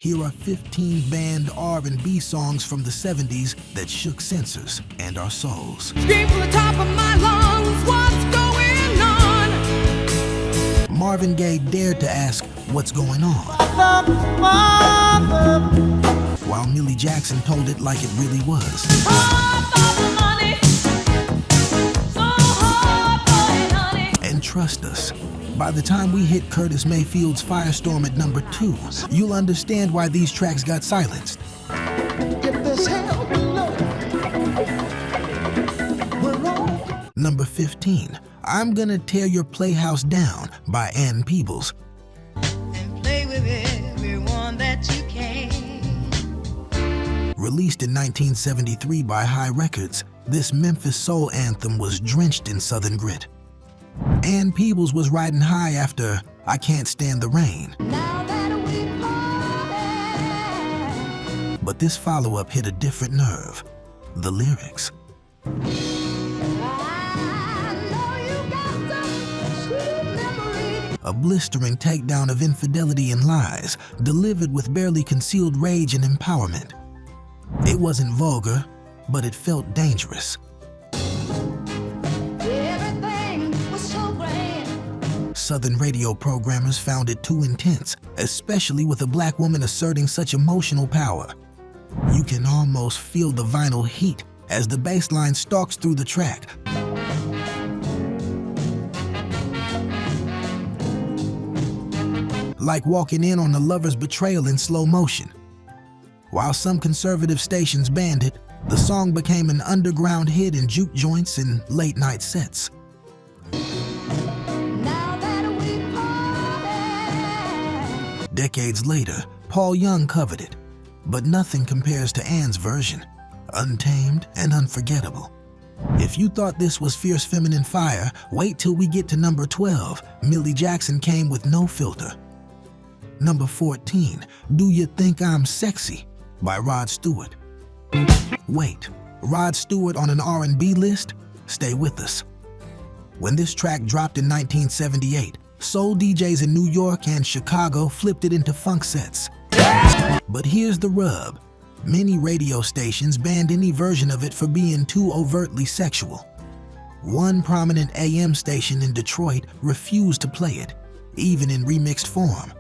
Here are 15 banned R&B songs from the 70s that shook censors and our souls. Scream from the top of my lungs, what's going on? Marvin Gaye dared to ask, what's going on? While Millie Jackson told it like it really was. And trust us, by the time we hit Curtis Mayfield's Firestorm at number 2, you'll understand why these tracks got silenced. Number 15, I'm Gonna Tear Your Playhouse Down by Ann Peebles. And play with everyone that you can. Released in 1973 by High Records, this Memphis soul anthem was drenched in Southern grit. Ann Peebles was riding high after I Can't Stand the Rain. Now that we party. But this follow-up hit a different nerve, the lyrics. I know you got some sweet memories. A blistering takedown of infidelity and lies, delivered with barely concealed rage and empowerment. It wasn't vulgar, but it felt dangerous. Southern radio programmers found it too intense, especially with a black woman asserting such emotional power. You can almost feel the vinyl heat as the bass line stalks through the track. Like walking in on a lover's betrayal in slow motion. While some conservative stations banned it, the song became an underground hit in juke joints and late-night sets. Decades later, Paul Young covered it, but nothing compares to Ann's version, untamed and unforgettable. If you thought this was fierce feminine fire, wait till we get to number 12. Millie Jackson came with no filter. Number 14, Do You Think I'm Sexy by Rod Stewart. Wait, Rod Stewart on an R&B list? Stay with us. When this track dropped in 1978, soul DJs in New York and Chicago flipped it into funk sets. But here's the rub. Many radio stations banned any version of it for being too overtly sexual. One prominent AM station in Detroit refused to play it, even in remixed form.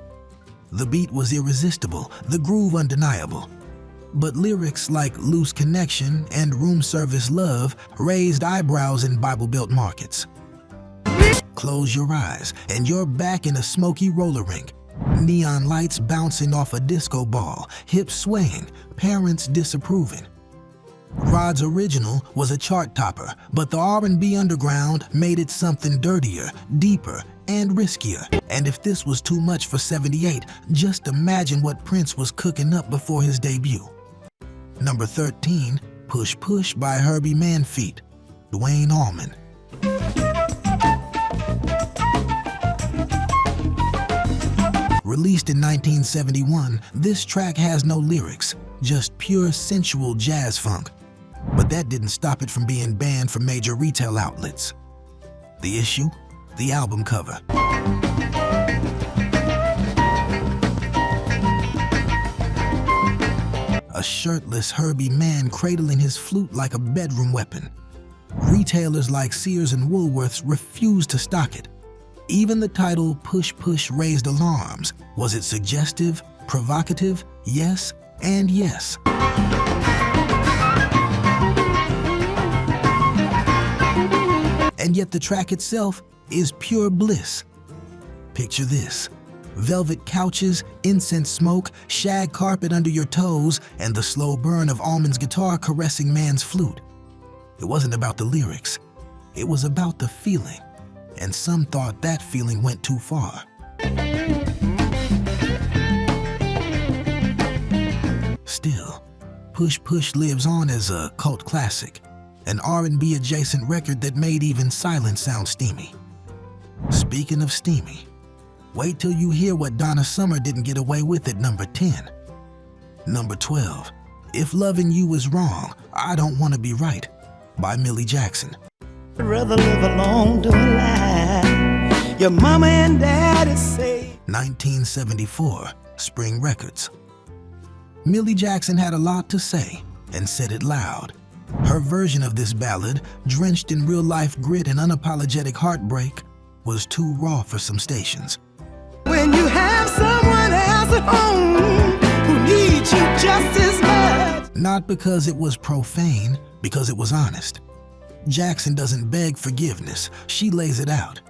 The beat was irresistible, the groove undeniable. But lyrics like Loose Connection and Room Service Love raised eyebrows in Bible Belt markets. Close your eyes, and you're back in a smoky roller rink. Neon lights bouncing off a disco ball, hips swaying, parents disapproving. Rod's original was a chart topper, but the R&B underground made it something dirtier, deeper, and riskier. And if this was too much for 78, just imagine what Prince was cooking up before his debut. Number 13, Push Push by Herbie Manfeet, Dwayne Allman. Released in 1971, this track has no lyrics, just pure sensual jazz funk. But that didn't stop it from being banned from major retail outlets. The issue? The album cover. A shirtless Herbie man cradling his flute like a bedroom weapon. Retailers like Sears and Woolworths refused to stock it. Even the title Push Push raised alarms. Was it suggestive, provocative, yes, and yes? And yet the track itself is pure bliss. Picture this: velvet couches, incense smoke, shag carpet under your toes, and the slow burn of Allman's guitar caressing man's flute. It wasn't about the lyrics, it was about the feeling. And some thought that feeling went too far. Still, Push Push lives on as a cult classic, an R&B adjacent record that made even silence sound steamy. Speaking of steamy, wait till you hear what Donna Summer didn't get away with at number 10. Number 12, If Loving You Is Wrong, I Don't Want to Be Right by Millie Jackson. I'd rather live alone to a lie. Your mama and daddy say. 1974, Spring Records. Millie Jackson had a lot to say and said it loud. Her version of this ballad, drenched in real-life grit and unapologetic heartbreak, was too raw for some stations. When you have someone else at home who needs you just as much. Not because it was profane, because it was honest. Jackson doesn't beg forgiveness, she lays it out.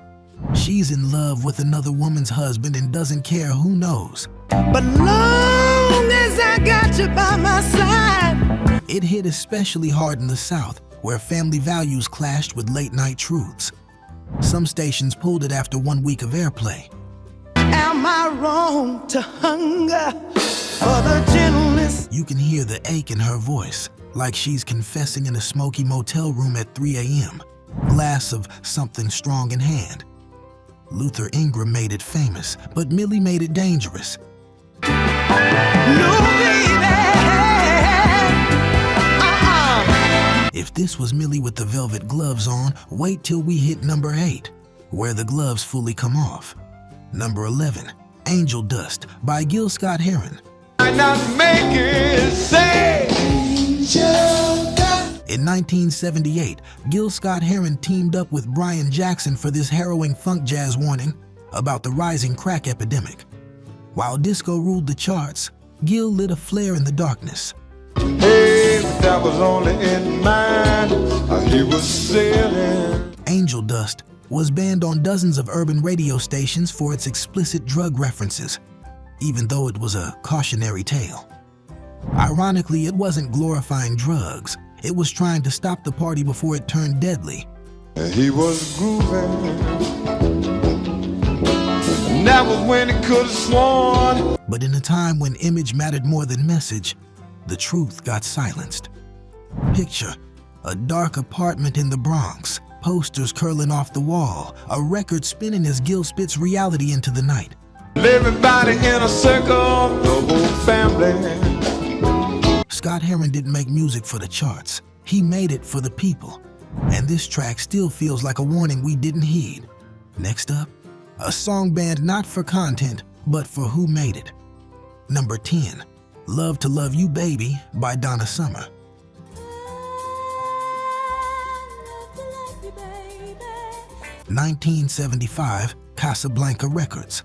She's in love with another woman's husband and doesn't care who knows. But long as I got you by my side. It hit especially hard in the South, where family values clashed with late-night truths. Some stations pulled it after 1 week of airplay. Am I wrong to hunger for the gentleness? You can hear the ache in her voice, like she's confessing in a smoky motel room at 3 a.m., glass of something strong in hand. Luther Ingram made it famous, but Millie made it dangerous. No, baby. If this was Millie with the velvet gloves on, wait till we hit number 8, where the gloves fully come off. Number 11, Angel Dust by Gil Scott-Heron. In 1978, Gil Scott-Heron teamed up with Brian Jackson for this harrowing funk jazz warning about the rising crack epidemic. While disco ruled the charts, Gil lit a flare in the darkness. Hey, but that was only in mind. He was sailing. Angel Dust was banned on dozens of urban radio stations for its explicit drug references, even though it was a cautionary tale. Ironically, it wasn't glorifying drugs. It was trying to stop the party before it turned deadly. He was grooving. And that was when he could have sworn. But in a time when image mattered more than message, the truth got silenced. Picture a dark apartment in the Bronx, posters curling off the wall, a record spinning as Gil spits reality into the night. Everybody in a circle, the whole family. Scott-Heron didn't make music for the charts. He made it for the people. And this track still feels like a warning we didn't heed. Next up, a song banned not for content, but for who made it. Number 10, Love to Love You Baby by Donna Summer. 1975, Casablanca Records.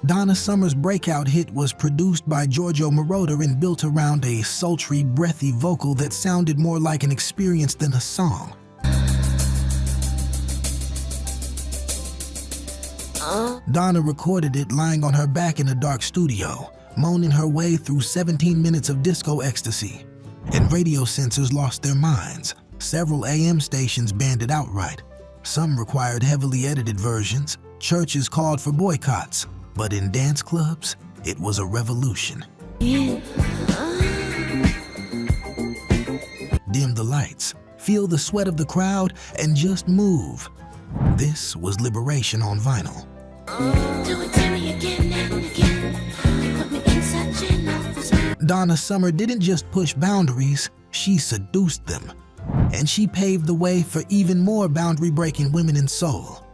Donna Summer's breakout hit was produced by Giorgio Moroder and built around a sultry, breathy vocal that sounded more like an experience than a song. Donna recorded it lying on her back in a dark studio, moaning her way through 17 minutes of disco ecstasy. And radio censors lost their minds. Several AM stations banned it outright. Some required heavily edited versions. Churches called for boycotts. But in dance clubs, it was a revolution. Dim the lights, feel the sweat of the crowd, and just move. This was liberation on vinyl. Donna Summer didn't just push boundaries, she seduced them. And she paved the way for even more boundary-breaking women in soul.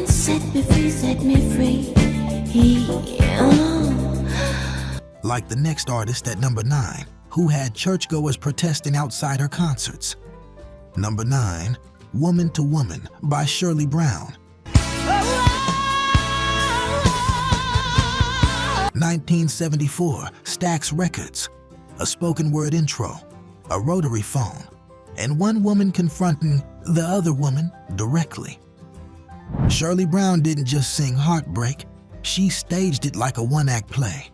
Set me free, set me free. Like the next artist at number 9, who had churchgoers protesting outside her concerts. Number 9, Woman to Woman by Shirley Brown. 1974, Stax Records. A spoken word intro, a rotary phone, and one woman confronting the other woman directly. Shirley Brown didn't just sing heartbreak, she staged it like a one-act play.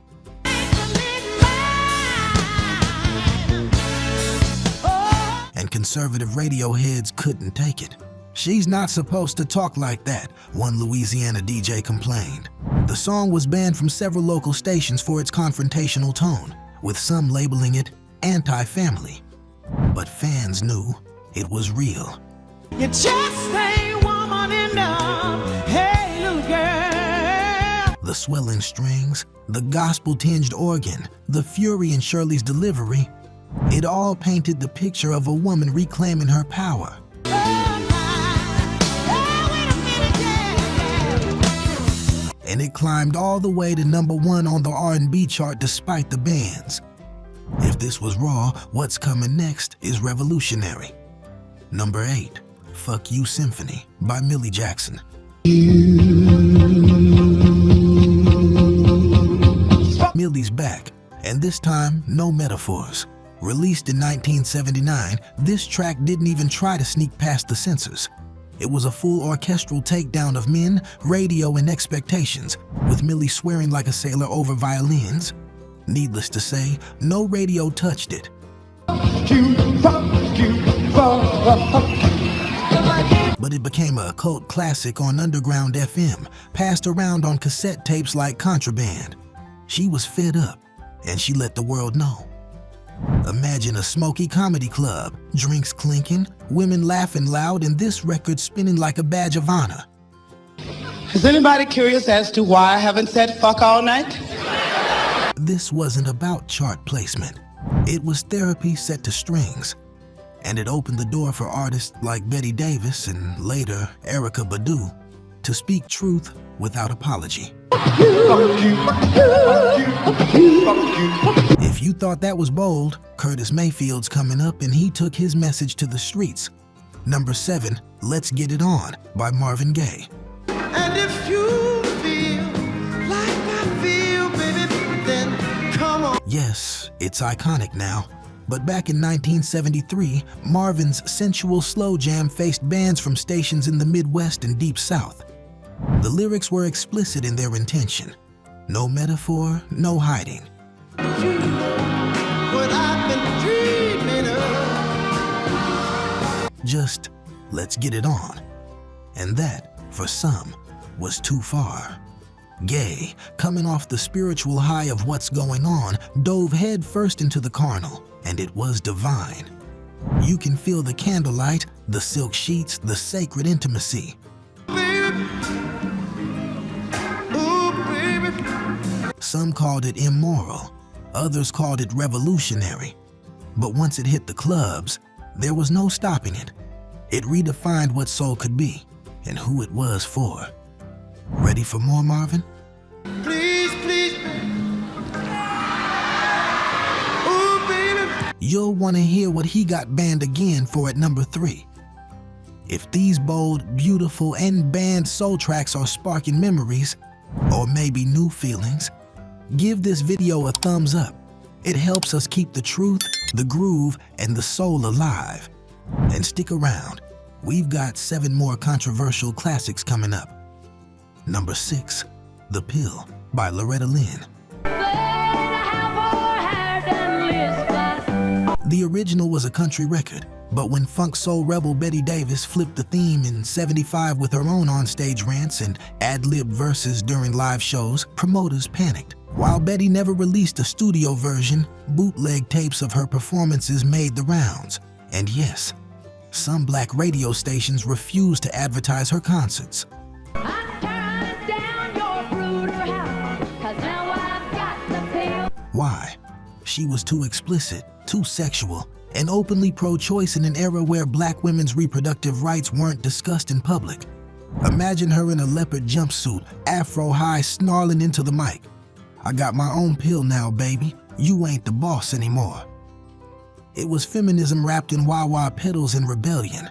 And conservative radio heads couldn't take it. She's not supposed to talk like that, one Louisiana DJ complained. The song was banned from several local stations for its confrontational tone, with some labeling it anti-family. But fans knew it was real. You just ain't woman enough. Hey, little girl. The swelling strings, the gospel-tinged organ, the fury in Shirley's delivery, it all painted the picture of a woman reclaiming her power. And it climbed all the way to number 1 on the R&B chart despite the bans. If this was raw, what's coming next is revolutionary. Number 8, Fuck You Symphony by Millie Jackson. Millie's back, and this time, no metaphors. Released in 1979, this track didn't even try to sneak past the censors. It was a full orchestral takedown of men, radio, and expectations, with Millie swearing like a sailor over violins. Needless to say, no radio touched it. But it became a cult classic on Underground FM, passed around on cassette tapes like Contraband. She was fed up, and she let the world know. Imagine a smoky comedy club, drinks clinking, women laughing loud, and this record spinning like a badge of honor. Is anybody curious as to why I haven't said fuck all night? This wasn't about chart placement. It was therapy set to strings. And it opened the door for artists like Betty Davis and later Erykah Badu to speak truth without apology. If you thought that was bold, Curtis Mayfield's coming up and he took his message to the streets. Number 7, Let's Get It On by Marvin Gaye. And if you feel like I feel, baby, then come on. Yes, it's iconic now. But back in 1973, Marvin's sensual slow jam faced bans from stations in the Midwest and Deep South. The lyrics were explicit in their intention. No metaphor, no hiding. What I've been dreaming of. Just, let's get it on. And that, for some, was too far. Gaye, coming off the spiritual high of what's going on, dove head first into the carnal, and it was divine. You can feel the candlelight, the silk sheets, the sacred intimacy. Some called it immoral, others called it revolutionary. But once it hit the clubs, there was no stopping it. It redefined what soul could be and who it was for. Ready for more, Marvin? Please, please, ooh, baby. You'll want to hear what he got banned again for at number 3. If these bold, beautiful, and banned soul tracks are sparking memories, or maybe new feelings, give this video a thumbs up. It helps us keep the truth, the groove, and the soul alive. And stick around. We've got 7 more controversial classics coming up. Number 6, The Pill by Loretta Lynn. The original was a country record, but when funk soul rebel Betty Davis flipped the theme in '75 with her own onstage rants and ad-lib verses during live shows, promoters panicked. While Betty never released a studio version, bootleg tapes of her performances made the rounds. And yes, some black radio stations refused to advertise her concerts. Why? She was too explicit, too sexual, and openly pro-choice in an era where black women's reproductive rights weren't discussed in public. Imagine her in a leopard jumpsuit, afro high, snarling into the mic. I got my own pill now, baby. You ain't the boss anymore. It was feminism wrapped in wah-wah pedals and rebellion.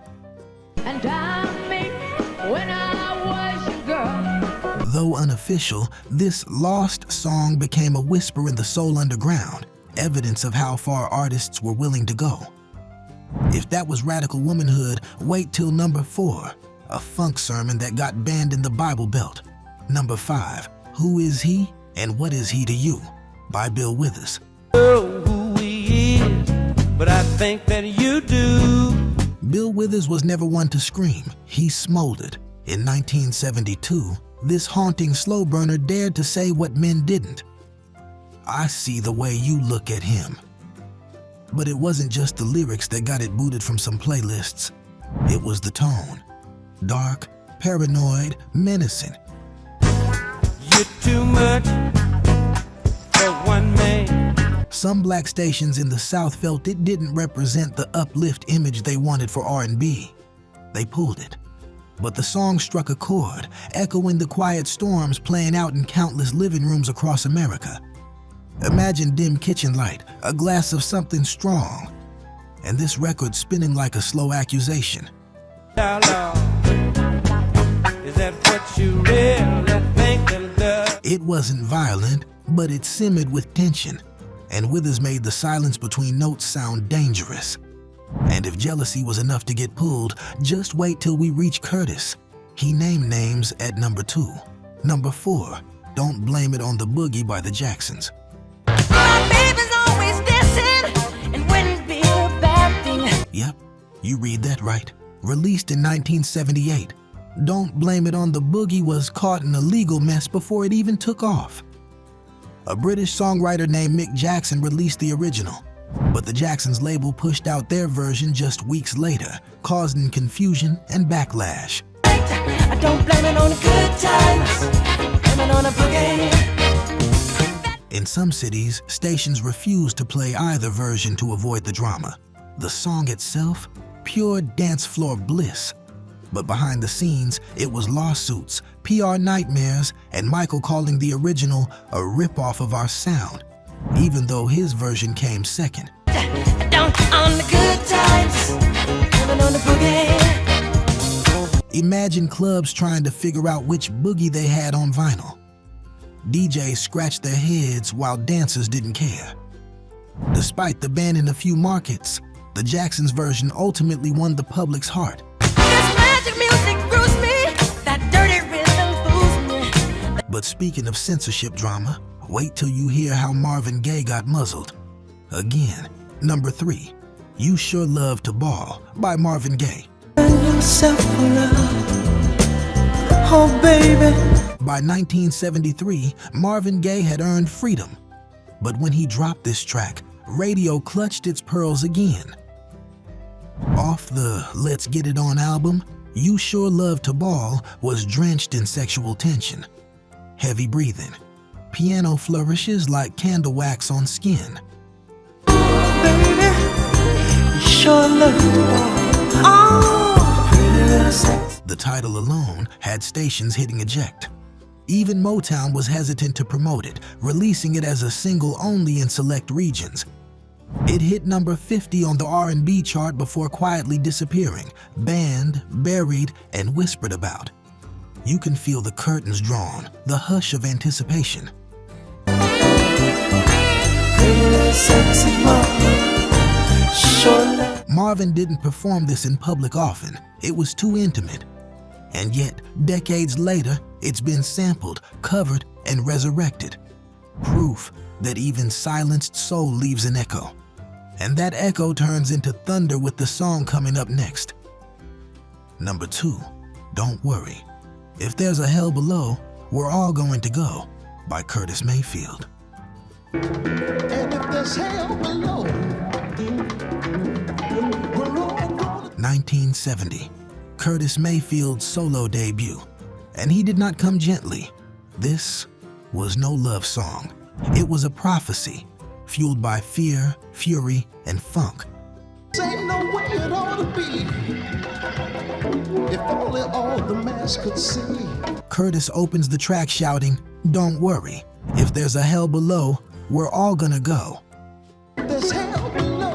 And I mean, when I was your girl. Though unofficial, this lost song became a whisper in the soul underground, evidence of how far artists were willing to go. If that was radical womanhood, wait till number 4, a funk sermon that got banned in the Bible Belt. Number 5, Who Is He and What Is He to You by Bill Withers. Who he is, but I think that you do. Bill Withers was never one to scream, he smoldered. In 1972, this haunting slow burner dared to say what men didn't. I see the way you look at him. But it wasn't just the lyrics that got it booted from some playlists. It was the tone. Dark, paranoid, menacing. You're too much for one man. Some black stations in the South felt it didn't represent the uplift image they wanted for R&B. They pulled it. But the song struck a chord, echoing the quiet storms playing out in countless living rooms across America. Imagine dim kitchen light, a glass of something strong, and this record spinning like a slow accusation. How long? Is that what you really think and love? It wasn't violent, but it simmered with tension, and Withers made the silence between notes sound dangerous. And if jealousy was enough to get pulled, just wait till we reach Curtis. He named names at number 2. Number 4, Don't Blame It on the Boogie by the Jacksons. My baby's always dancing and wouldn't be a bad thing. Yep, you read that right. Released in 1978, Don't Blame It on the Boogie was caught in a legal mess before it even took off. A British songwriter named Mick Jackson released the original, but the Jacksons label pushed out their version just weeks later, causing confusion and backlash. I don't blame it on the good times, blame it on the boogie. In some cities, stations refused to play either version to avoid the drama. The song itself, pure dance floor bliss. But behind the scenes, it was lawsuits, PR nightmares, and Michael calling the original a ripoff of our sound, even though his version came second. Don't on the good times, blame it on the boogie. Imagine clubs trying to figure out which boogie they had on vinyl. DJs scratched their heads while dancers didn't care. Despite the ban in a few markets, the Jacksons version ultimately won the public's heart. This magic music grooves me, that dirty rhythm fools me. But speaking of censorship drama, wait till you hear how Marvin Gaye got muzzled. Again, number 3, You Sure Love to Ball by Marvin Gaye. Yourself for love. Oh, baby. By 1973, Marvin Gaye had earned freedom. But when he dropped this track, radio clutched its pearls again. Off the Let's Get It On album, You Sure Love to Ball was drenched in sexual tension. Heavy breathing. Piano flourishes like candle wax on skin. Baby, you sure love to ball. Oh, pretty little sex. The title alone had stations hitting eject. Even Motown was hesitant to promote it, releasing it as a single only in select regions. It hit number 50 on the R&B chart before quietly disappearing, banned, buried, and whispered about. You can feel the curtains drawn, the hush of anticipation. Marvin didn't perform this in public often. It was too intimate. And yet, decades later, it's been sampled, covered, and resurrected. Proof that even silenced soul leaves an echo. And that echo turns into thunder with the song coming up next. Number 2, Don't Worry. If There's a Hell Below, We're All Going to Go by Curtis Mayfield. And if there's hell below, we're all gonna 1970, Curtis Mayfield's solo debut. And he did not come gently. This was no love song. It was a prophecy, fueled by fear, fury, and funk. ain't no way it ought to be. If only all the mass could see. Curtis opens the track shouting, "Don't worry, if there's a hell below, we're all gonna go." There's hell below.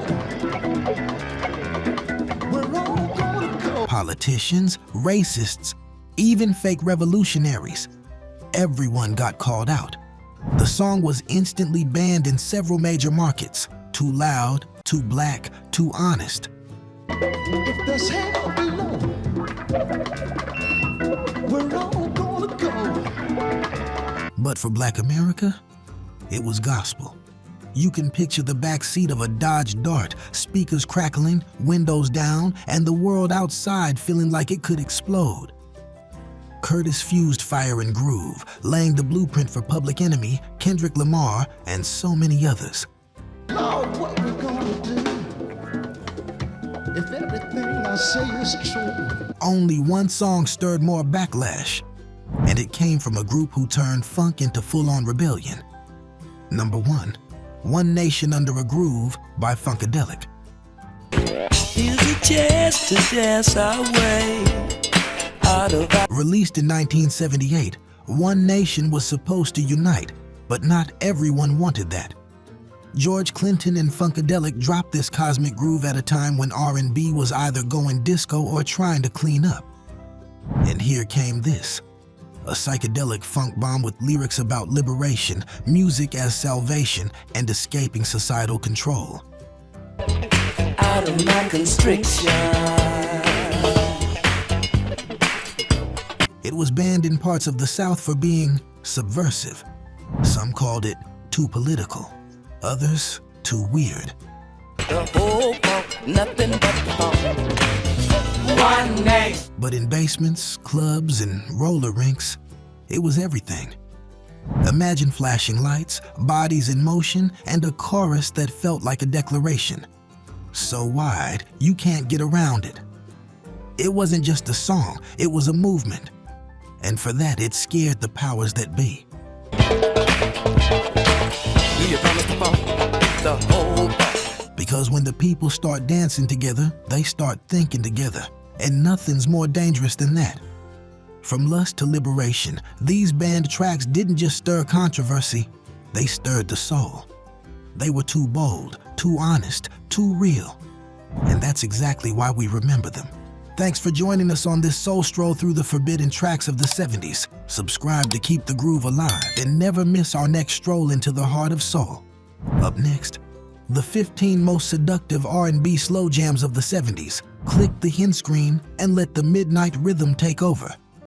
We're all gonna go. Politicians, racists, even fake revolutionaries. Everyone got called out. The song was instantly banned in several major markets. Too loud, too black, too honest. If there's hell below, we're all gonna go. But for Black America, it was gospel. You can picture the backseat of a Dodge Dart, speakers crackling, windows down, and the world outside feeling like it could explode. Curtis fused fire and groove, laying the blueprint for Public Enemy, Kendrick Lamar, and so many others. Lord, what we gonna do if everything I say is true? Only one song stirred more backlash, and it came from a group who turned funk into full-on rebellion. Number 1, One Nation Under a Groove by Funkadelic. Is it just to dance our way out of our... Released in 1978, One Nation was supposed to unite, But not everyone wanted that. George Clinton and Funkadelic dropped this cosmic groove at a time when R&B was either going disco or trying to clean up. And here came this, a psychedelic funk bomb with lyrics about liberation, music as salvation, and escaping societal control. Out of my constriction. It was banned in parts of the South for being subversive. Some called it too political, others too weird. The whole funk, nothing but the funk. One name. But in basements, clubs, and roller rinks, it was everything. Imagine flashing lights, bodies in motion, and a chorus that felt like a declaration. So wide, you can't get around it. It wasn't just a song, it was a movement. And for that, it scared the powers that be. Because when the people start dancing together, they start thinking together. And nothing's more dangerous than that. From lust to liberation, these banned tracks didn't just stir controversy, they stirred the soul. They were too bold, too honest, too real. And that's exactly why we remember them. Thanks for joining us on this soul stroll through the forbidden tracks of the 70s. Subscribe to keep the groove alive and never miss our next stroll into the heart of soul. Up next, the 15 most seductive R&B slow jams of the 70s. Click the hint screen and let the midnight rhythm take over.